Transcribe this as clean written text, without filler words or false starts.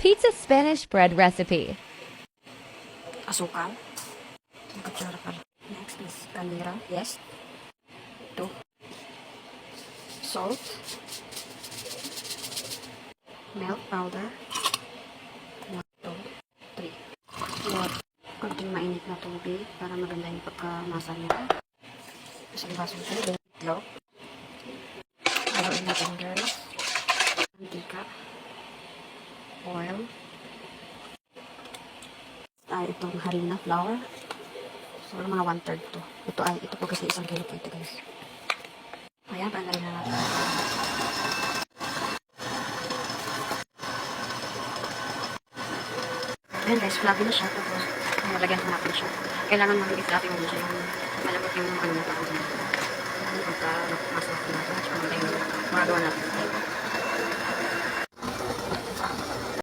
Pizza Spanish bread recipe. Asukal. Ang kutsara pala. Next is kanira. Yes. 2. Salt. Milk powder. 1, 2, 3. Kunting mainit na tubig para maganda yung pagkamasa niya. Isang baso ito. Itlog. Haluin natin guys. Mantika. Oil. Itong harina, flour. So, mga 1/3 to. Ito po kasi 1 kilo po ito guys. Ayan, pangalin na natin. Ayan guys, fluffy na siya. Tapos, lagyan ko natin siya. Kailangan magiging fluffy mo siya. Yung malamot yung ano na tapos na. Pagka mas natin natin. Maganda yung magagawa natin.